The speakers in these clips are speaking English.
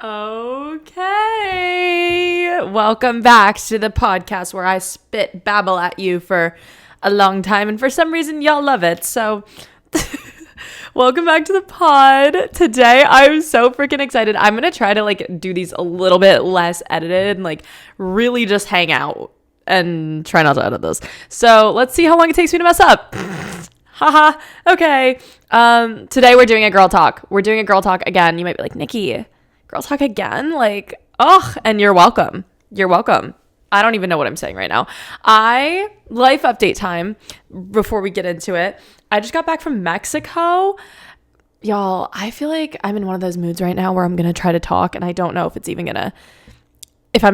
Okay. Welcome back to the podcast where I spit babble at you for a long time. And for some reason, y'all love it. So welcome back to the pod. Today, I'm so freaking excited. I'm going to try to do these a little bit less edited and really just hang out and try not to edit this. So let's see how long it takes me to mess up. Haha. Okay. Today we're doing a girl talk. We're doing a girl talk again. You might be like, Nikki, girl talk again? And you're welcome. You're welcome. I don't even know what I'm saying right now. Life update time before we get into it. I just got back from Mexico. Y'all, I feel like I'm in one of those moods right now where I'm going to try to talk and I don't know if I'm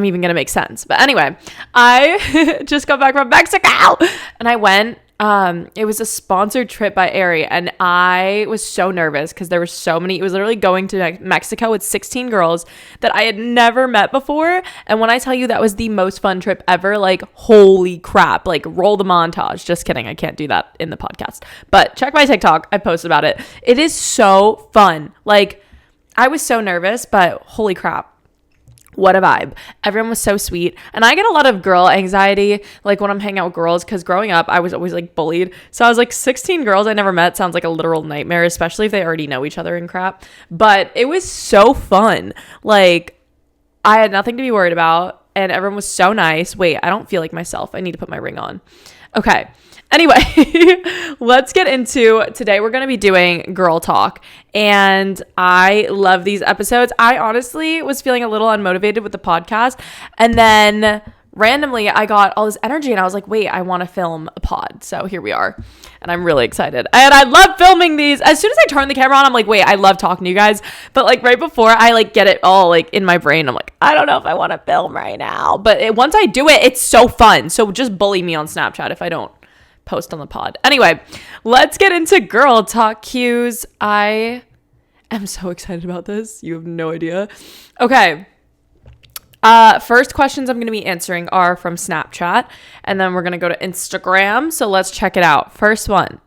even going to make sense. But anyway, I just got back from Mexico and I went. It was a sponsored trip by Aerie and I was so nervous because there were so many. It was literally going to Mexico with 16 girls that I had never met before. And when I tell you that was the most fun trip ever, holy crap, roll the montage. Just kidding. I can't do that in the podcast, but check my TikTok. I posted about it. It is so fun. I was so nervous, but holy crap. What a vibe. Everyone was so sweet. And I get a lot of girl anxiety, when I'm hanging out with girls, because growing up, I was always bullied. So I was 16 girls I never met sounds like a literal nightmare, especially if they already know each other and crap. But it was so fun. I had nothing to be worried about. And everyone was so nice. Wait, I don't feel like myself. I need to put my ring on. Okay. Anyway, let's get into today. We're going to be doing girl talk and I love these episodes. I honestly was feeling a little unmotivated with the podcast and then randomly I got all this energy and I was like, wait, I want to film a pod. So here we are and I'm really excited and I love filming these. As soon as I turn the camera on, I'm like, wait, I love talking to you guys. But right before I get it all in my brain, I'm like, I don't know if I want to film right now. But once I do it, it's so fun. So just bully me on Snapchat if I don't post on the pod. Anyway, let's get into girl talk cues. I am so excited about this. You have no idea. Okay. First questions I'm going to be answering are from Snapchat and then we're going to go to Instagram. So let's check it out. First one.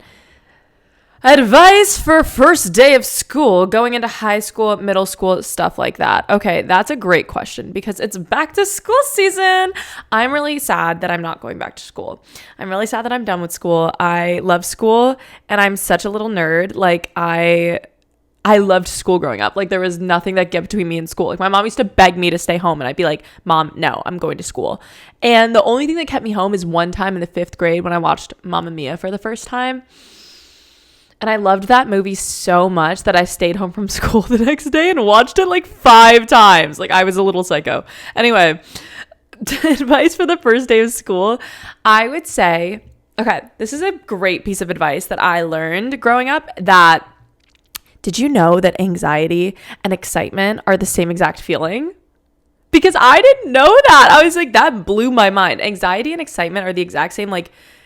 Advice for first day of school, going into high school, middle school, stuff like that. Okay, that's a great question because it's back to school season. I'm really sad that I'm not going back to school. I'm really sad that I'm done with school. I love school and I'm such a little nerd. I loved school growing up. There was nothing that got between me and school. My mom used to beg me to stay home and I'd be like, Mom, no, I'm going to school. And the only thing that kept me home is one time in the 5th grade when I watched Mamma Mia for the first time. And I loved that movie so much that I stayed home from school the next day and watched it 5 times. I was a little psycho. Anyway, advice for the first day of school. I would say, okay, this is a great piece of advice that I learned growing up that did you know that anxiety and excitement are the same exact feeling? Because I didn't know that. I was that blew my mind. Anxiety and excitement are the exact same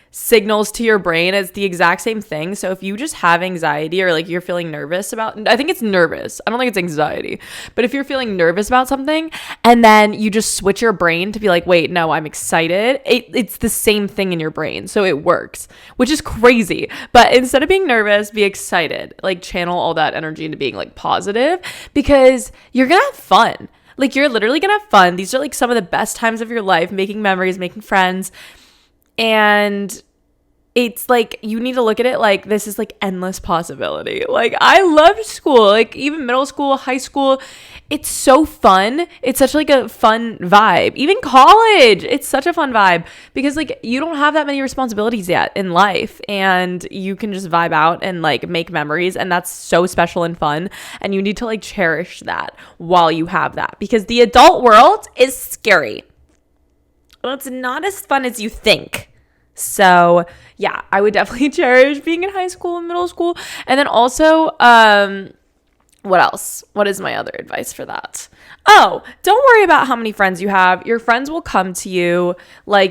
signals to your brain. It's the exact same thing. So if you just have anxiety or you're feeling nervous about, I think it's nervous. I don't think it's anxiety. But if you're feeling nervous about something and then you just switch your brain to be wait, no, I'm excited. It's the same thing in your brain. So it works, which is crazy. But instead of being nervous, be excited. Channel all that energy into being positive because you're going to have fun. You're literally going to have fun. These are some of the best times of your life, making memories, making friends. And it's you need to look at it this is endless possibility. I loved school, even middle school, high school. It's so fun. It's such a fun vibe. Even college, it's such a fun vibe because you don't have that many responsibilities yet in life and you can just vibe out and make memories. And that's so special and fun. And you need to cherish that while you have that because the adult world is scary. Well, it's not as fun as you think. So yeah, I would definitely cherish being in high school and middle school. And then also, what else? What is my other advice for that? Oh, don't worry about how many friends you have. Your friends will come to you.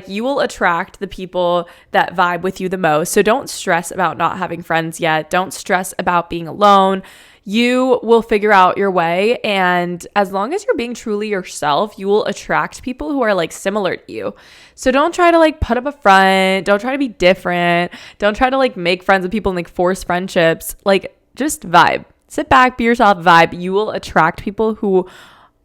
You will attract the people that vibe with you the most. So don't stress about not having friends yet. Don't stress about being alone. You will figure out your way. And as long as you're being truly yourself, you will attract people who are similar to you. So don't try to put up a front. Don't try to be different. Don't try to make friends with people and force friendships. Just vibe. Sit back, be yourself, vibe. You will attract people who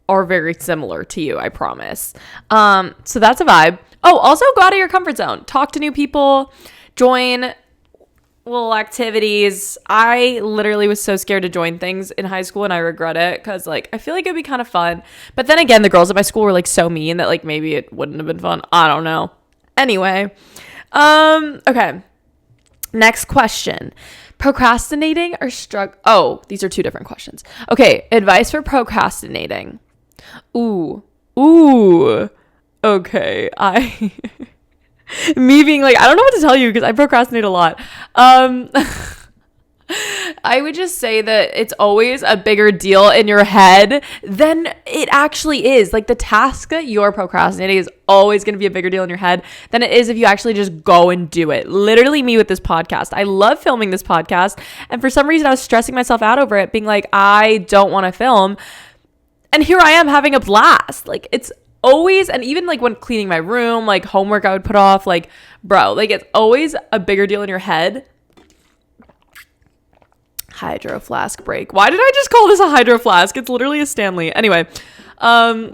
are very similar to you, I promise. So that's a vibe. Oh, also go out of your comfort zone. Talk to new people. Join little activities. I literally was so scared to join things in high school, and I regret it because like I feel like it'd be kind of fun. But then again, the girls at my school were like so mean that like maybe it wouldn't have been fun. I don't know. Anyway, okay. Next question. Procrastinating or Oh, these are two different questions. Okay, advice for procrastinating. Ooh. Okay, me being like, I don't know what to tell you because I procrastinate a lot. I would just say that it's always a bigger deal in your head than it actually is. Like the task that you're procrastinating is always going to be a bigger deal in your head than it is if you actually just go and do it. Literally me with this podcast. I love filming this podcast. And for some reason I was stressing myself out over it, being like, I don't want to film. And here I am having a blast. Like it's always, and even like when cleaning my room, like homework I would put off, like bro, like it's always a bigger deal in your head. Hydro flask break. Why did I just call this a hydro flask? It's literally a Stanley. Anyway, I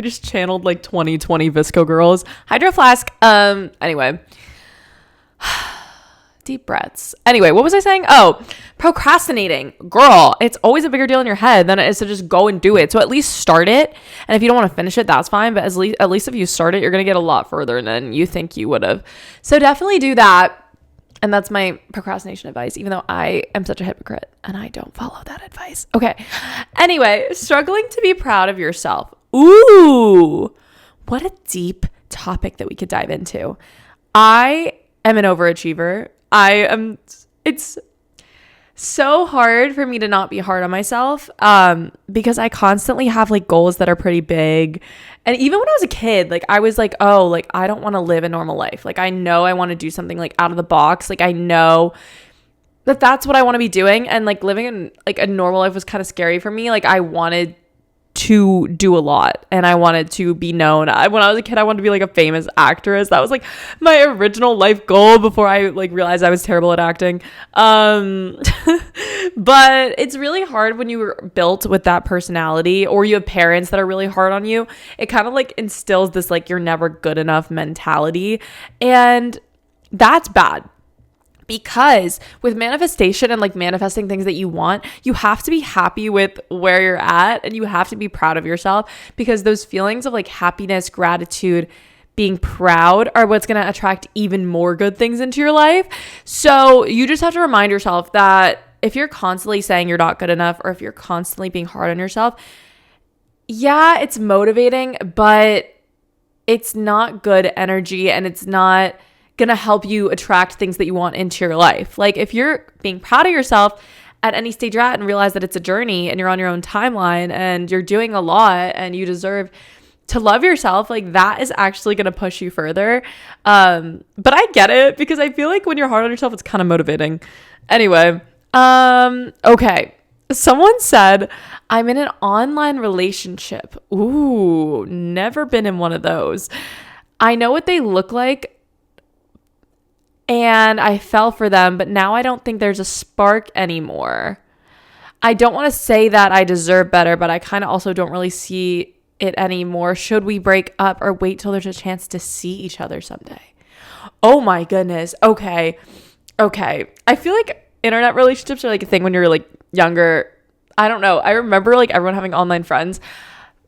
just channeled like 2020 Visco girls. Hydro flask. Anyway, deep breaths. Anyway, what was I saying? Oh, procrastinating. Girl, it's always a bigger deal in your head than it is to just go and do it. So at least start it. And if you don't want to finish it, that's fine. But at least if you start it, you're going to get a lot further than you think you would have. So definitely do that. And that's my procrastination advice, even though I am such a hypocrite and I don't follow that advice. Okay. Anyway, struggling to be proud of yourself. Ooh, what a deep topic that we could dive into. I am an overachiever. It's so hard for me to not be hard on myself because I constantly have like goals that are pretty big. And even when I was a kid, like I was like, oh, like I don't want to live a normal life. Like I know I want to do something like out of the box. Like I know that that's what I want to be doing. And like living in like a normal life was kind of scary for me. Like I wanted to do a lot and I wanted to be known. When I was a kid, I wanted to be like a famous actress. That was like my original life goal before I like realized I was terrible at acting. But it's really hard when you were built with that personality or you have parents that are really hard on you. It kind of like instills this like you're never good enough mentality, and that's bad. Because with manifestation and like manifesting things that you want, you have to be happy with where you're at and you have to be proud of yourself, because those feelings of like happiness, gratitude, being proud are what's going to attract even more good things into your life. So you just have to remind yourself that if you're constantly saying you're not good enough, or if you're constantly being hard on yourself, yeah, it's motivating, but it's not good energy and it's not gonna help you attract things that you want into your life. Like if you're being proud of yourself at any stage you're at and realize that it's a journey and you're on your own timeline and you're doing a lot and you deserve to love yourself, like that is actually gonna push you further. But I get it, because I feel like when you're hard on yourself, it's kind of motivating. Anyway, okay. Someone said, I'm in an online relationship. Ooh, never been in one of those. I know what they look like and I fell for them, but now I don't think there's a spark anymore. I don't want to say that I deserve better, but I kind of also don't really see it anymore. Should we break up or wait till there's a chance to see each other someday? Oh my goodness. Okay. I feel like internet relationships are like a thing when you're like younger. I don't know. I remember like everyone having online friends.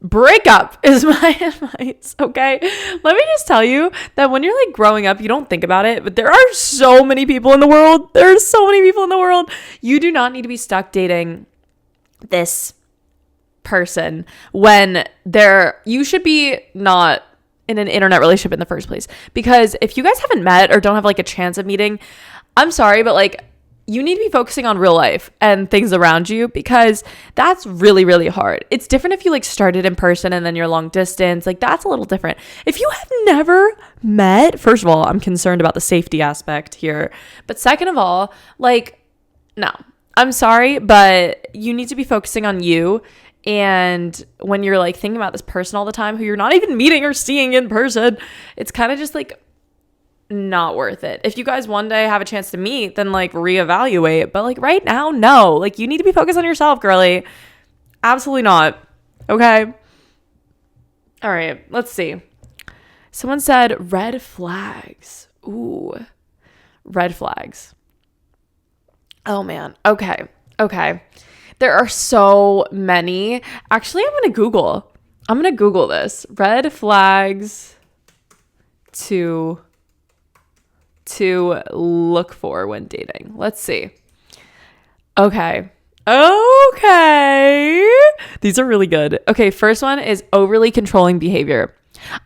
Break up is my advice, okay? Let me just tell you that when you're like growing up, you don't think about it, but there are so many people in the world. There's so many people in the world. You do not need to be stuck dating this person when you should be not in an internet relationship in the first place. Because if you guys haven't met or don't have like a chance of meeting, I'm sorry, but like you need to be focusing on real life and things around you, because that's really, really hard. It's different if you like started in person and then you're long distance. Like that's a little different. If you have never met, first of all, I'm concerned about the safety aspect here. But second of all, like, no, I'm sorry, but you need to be focusing on you. And when you're like thinking about this person all the time who you're not even meeting or seeing in person, it's kind of just like not worth it. If you guys one day have a chance to meet, then like reevaluate. But like right now, no. Like you need to be focused on yourself, girly. Absolutely not. Okay. All right, let's see. Someone said red flags. Ooh, red flags. Oh man. Okay. There are so many. Actually, I'm going to Google this. Red flags to look for when dating. Let's see. Okay. These are really good. Okay, first one is overly controlling behavior.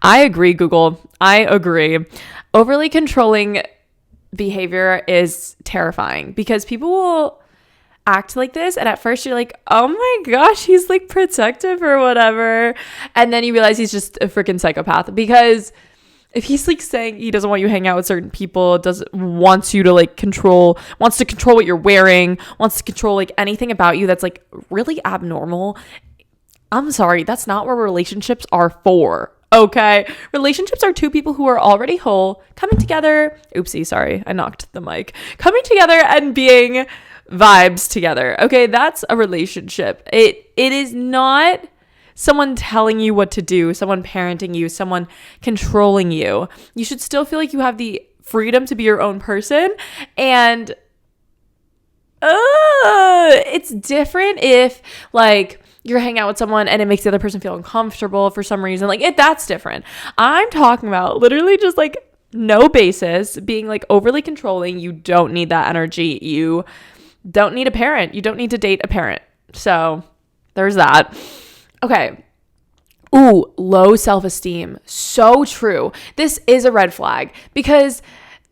I agree, Google. I agree. Overly controlling behavior is terrifying because people will act like this, and at first you're like, oh my gosh, he's like protective or whatever, and then you realize he's just a freaking psychopath. Because if he's like saying he doesn't want you to hang out with certain people, wants to control what you're wearing, wants to control like anything about you that's like really abnormal, I'm sorry, that's not what relationships are for. Okay, relationships are two people who are already whole coming together. Oopsie, sorry, I knocked the mic. Coming together and being vibes together. Okay, that's a relationship. It is not someone telling you what to do, someone parenting you, someone controlling you. You should still feel like you have the freedom to be your own person. And it's different if like you're hanging out with someone and it makes the other person feel uncomfortable for some reason. Like that's different. I'm talking about literally just like no basis, being like overly controlling. You don't need that energy. You don't need a parent. You don't need to date a parent. So there's that. Okay. Ooh, low self-esteem. So true. This is a red flag because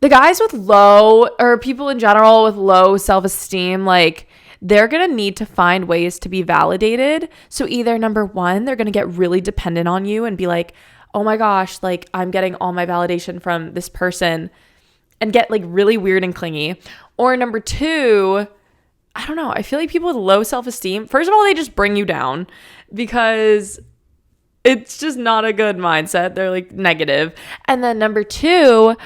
the guys with low, or people in general with low self-esteem, like they're going to need to find ways to be validated. So either number one, they're going to get really dependent on you and be like, oh my gosh, like I'm getting all my validation from this person, and get like really weird and clingy. Or number two, I don't know. I feel like people with low self-esteem, first of all, they just bring you down because it's just not a good mindset. They're like negative. And then number two,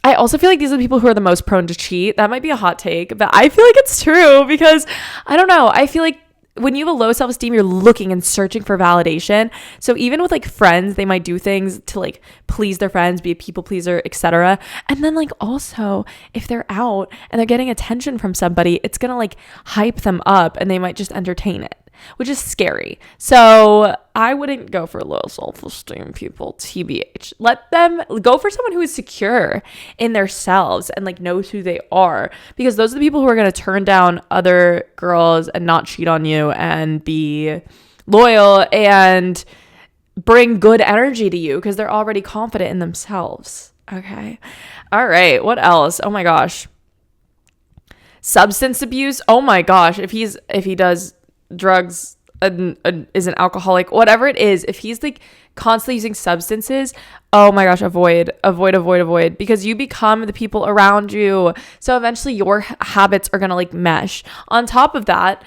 I also feel like these are the people who are the most prone to cheat. That might be a hot take, but I feel like it's true because I don't know. I feel like when you have a low self-esteem, you're looking and searching for validation. So even with like friends, they might do things to like please their friends, be a people pleaser, etc. And then like also if they're out and they're getting attention from somebody, it's going to like hype them up and they might just entertain it, which is scary. So I wouldn't go for low self-esteem people, TBH. Let them go for someone who is secure in themselves and like knows who they are, because those are the people who are going to turn down other girls and not cheat on you and be loyal and bring good energy to you because they're already confident in themselves. Okay. All right. What else? Oh my gosh. Substance abuse. Oh my gosh. If he does drugs and is an alcoholic, whatever it is, if he's like constantly using substances, oh my gosh, avoid, because you become the people around you. So eventually your habits are going to like mesh. On top of that,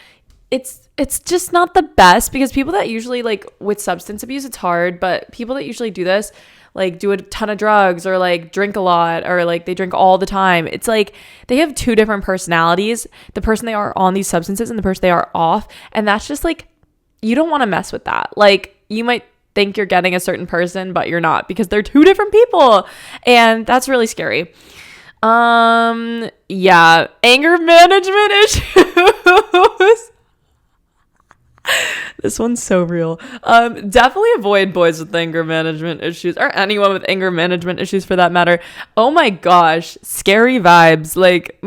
it's just not the best, because people that usually like with substance abuse, it's hard, but people that usually do this, like do a ton of drugs or like drink a lot or like they drink all the time, it's like they have two different personalities, the person they are on these substances and the person they are off. And that's just like, you don't want to mess with that. Like you might think you're getting a certain person, but you're not, because they're two different people. And that's really scary. Yeah. Anger management issues. This one's so real. Definitely avoid boys with anger management issues, or anyone with anger management issues for that matter. Oh my gosh, scary vibes. Like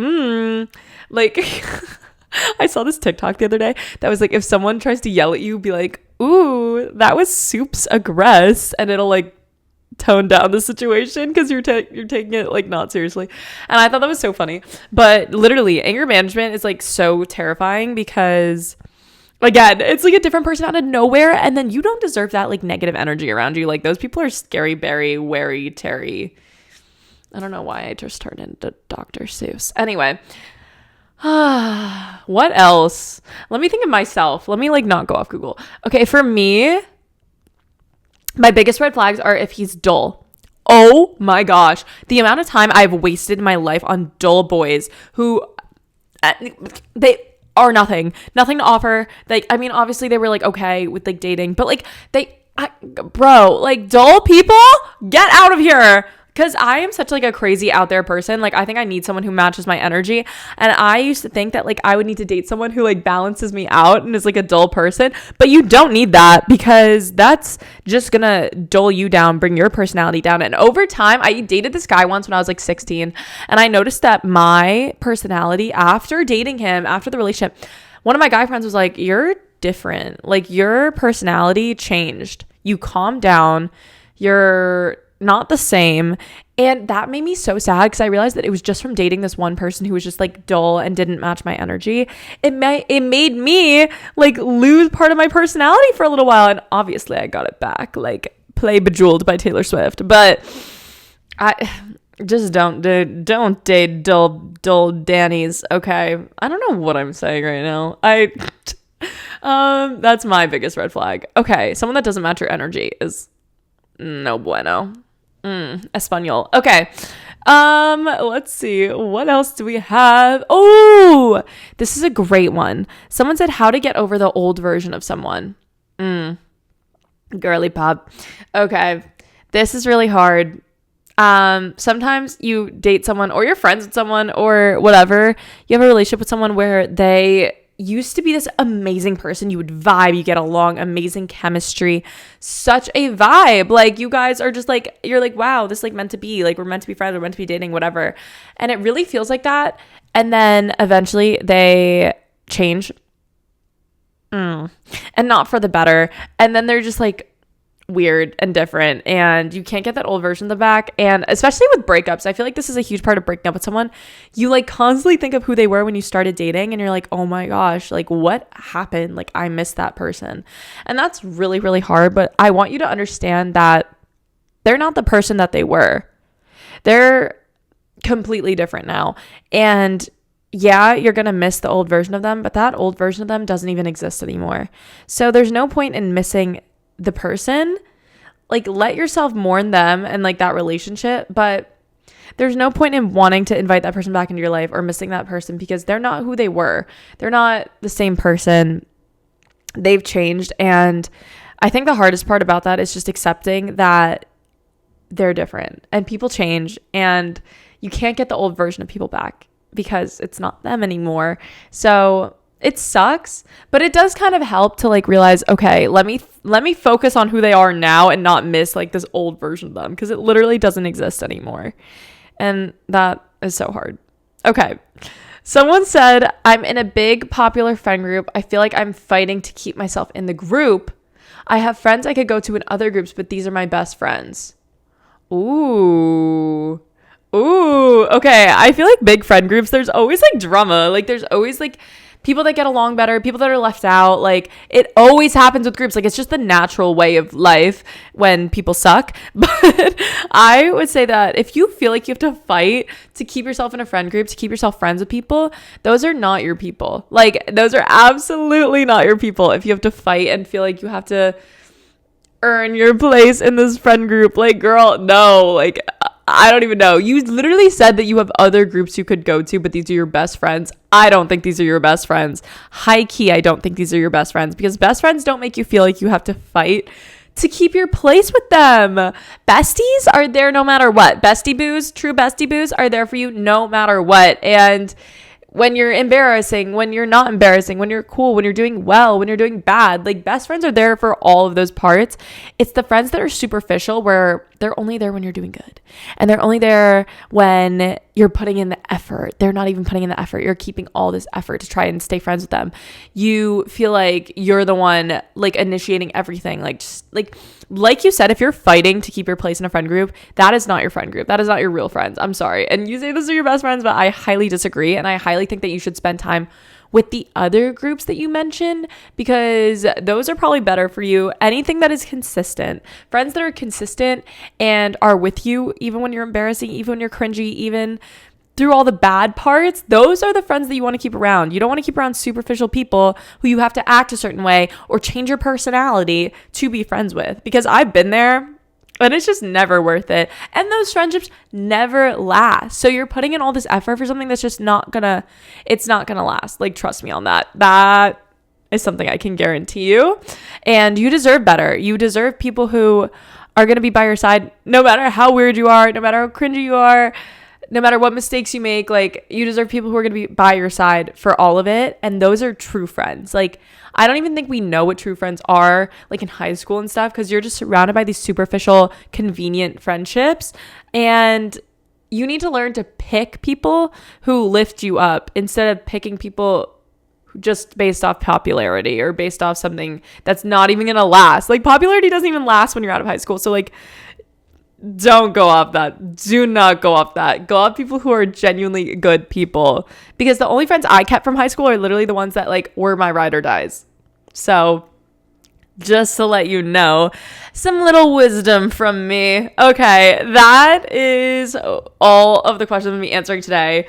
I saw this TikTok the other day that was like, if someone tries to yell at you, be like, ooh, that was soups aggress, and it'll like tone down the situation because you're taking it like not seriously. And I thought that was so funny. But literally, anger management is like so terrifying because, again, it's like a different person out of nowhere, and then you don't deserve that like negative energy around you. Like those people are scary, berry, wary, Terry. I don't know why I just turned into Dr. Seuss. Anyway, what else? Let me think of myself. Let me like not go off Google. Okay, for me, my biggest red flags are if he's dull. Oh my gosh, the amount of time I've wasted in my life on dull boys who they are nothing to offer. Like, I mean, obviously they were like okay with like dating, but like Bro, like dull people, get out of here. Because I am such like a crazy out there person. Like I think I need someone who matches my energy. And I used to think that like I would need to date someone who like balances me out and is like a dull person. But you don't need that, because that's just gonna dull you down, bring your personality down. And over time, I dated this guy once when I was like 16. And I noticed that my personality after dating him, after the relationship, one of my guy friends was like, you're different. Like your personality changed. You calmed down. You're not the same. And that made me so sad, because I realized that it was just from dating this one person who was just like dull and didn't match my energy. It made me like lose part of my personality for a little while. And obviously I got it back, like Play Bejeweled by Taylor Swift. But I just don't date dull Dannies. Okay. I don't know what I'm saying right now. That's my biggest red flag. Okay. Someone that doesn't match your energy is no bueno. Espanol. Okay. Let's see. What else do we have? Oh, this is a great one. Someone said how to get over the old version of someone. Girly pop. Okay. This is really hard. Sometimes you date someone, or you're friends with someone, or whatever. You have a relationship with someone where they used to be this amazing person. You would vibe, you get along, amazing chemistry, such a vibe. Like you guys are just like, you're like, wow, this is like meant to be, like we're meant to be friends, we're meant to be dating, whatever. And it really feels like that. And then eventually they change, and not for the better. And then they're just like weird and different, and you can't get that old version of the back. And especially with breakups, I feel like this is a huge part of breaking up with someone. You like constantly think of who they were when you started dating, and you're like, oh my gosh, like what happened? Like I miss that person. And that's really, really hard. But I want you to understand that they're not the person that they were. They're completely different now. And yeah, you're going to miss the old version of them, but that old version of them doesn't even exist anymore. So there's no point in missing the person. Like let yourself mourn them and like that relationship, but there's no point in wanting to invite that person back into your life or missing that person, because they're not who they were. They're not the same person. They've changed. And I think the hardest part about that is just accepting that they're different and people change, and you can't get the old version of people back because it's not them anymore. So it sucks, but it does kind of help to like realize, okay, let me focus on who they are now and not miss like this old version of them, because it literally doesn't exist anymore. And that is so hard. Okay. Someone said, I'm in a big popular friend group. I feel like I'm fighting to keep myself in the group. I have friends I could go to in other groups, but these are my best friends. Ooh, okay. I feel like big friend groups, there's always like drama. Like there's always like people that get along better, people that are left out. Like it always happens with groups. Like it's just the natural way of life when people suck. But I would say that if you feel like you have to fight to keep yourself in a friend group, to keep yourself friends with people, those are not your people. Like those are absolutely not your people. If you have to fight and feel like you have to earn your place in this friend group, like girl, no, like I don't even know. You literally said that you have other groups you could go to, but these are your best friends. I don't think these are your best friends. High key, I don't think these are your best friends, because best friends don't make you feel like you have to fight to keep your place with them. Besties are there no matter what. Bestie boos, true bestie boos are there for you no matter what. And when you're embarrassing, when you're not embarrassing, when you're cool, when you're doing well, when you're doing bad, like best friends are there for all of those parts. It's the friends that are superficial where they're only there when you're doing good. And they're only there when you're putting in the effort. They're not even putting in the effort. You're keeping all this effort to try and stay friends with them. You feel like you're the one like initiating everything. Like just like you said, if you're fighting to keep your place in a friend group, that is not your friend group. That is not your real friends. I'm sorry. And you say those are your best friends, but I highly disagree. And I highly think that you should spend time with the other groups that you mentioned, because those are probably better for you. Anything that is consistent, friends that are consistent and are with you even when you're embarrassing, even when you're cringy, even through all the bad parts, those are the friends that you want to keep around. You don't want to keep around superficial people who you have to act a certain way or change your personality to be friends with, because I've been there. And it's just never worth it. And those friendships never last. So you're putting in all this effort for something that's just it's not gonna last. Like, trust me on that. That is something I can guarantee you. And you deserve better. You deserve people who are going to be by your side no matter how weird you are, no matter how cringy you are, no matter what mistakes you make. Like, you deserve people who are going to be by your side for all of it. And those are true friends. Like, I don't even think we know what true friends are, like in high school and stuff, because you're just surrounded by these superficial, convenient friendships. And you need to learn to pick people who lift you up instead of picking people just based off popularity or based off something that's not even going to last. Like, popularity doesn't even last when you're out of high school. So, like, don't go off that. Do not go off that. Go off people who are genuinely good people, because the only friends I kept from high school are literally the ones that like were my ride or dies. So just to let you know, some little wisdom from me. Okay, that is all of the questions I'm going to be answering today.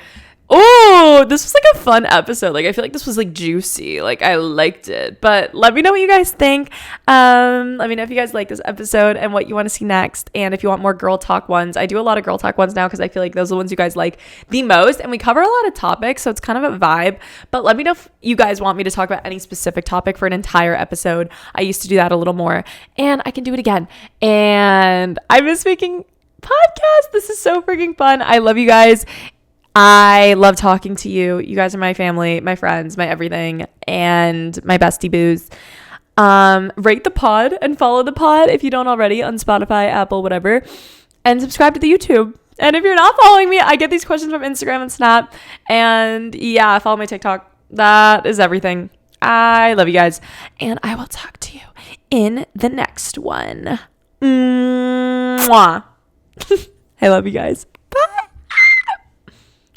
Oh, this was like a fun episode. Like, I feel like this was like juicy. Like, I liked it. But let me know what you guys think. Let me know if you guys like this episode and what you want to see next. And if you want more girl talk ones, I do a lot of girl talk ones now because I feel like those are the ones you guys like the most. And we cover a lot of topics, so it's kind of a vibe. But let me know if you guys want me to talk about any specific topic for an entire episode. I used to do that a little more, and I can do it again. And I miss making podcasts. This is so freaking fun. I love you guys. I love talking to you. You guys are my family, my friends, my everything, and my bestie boos. Rate the pod and follow the pod if you don't already on Spotify, Apple, whatever, and subscribe to the YouTube. And if you're not following me, I get these questions from Instagram and Snap. And yeah, follow my TikTok. That is everything. I love you guys, and I will talk to you in the next one. Mwah. I love you guys. Bye.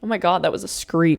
Oh my God, that was a screech.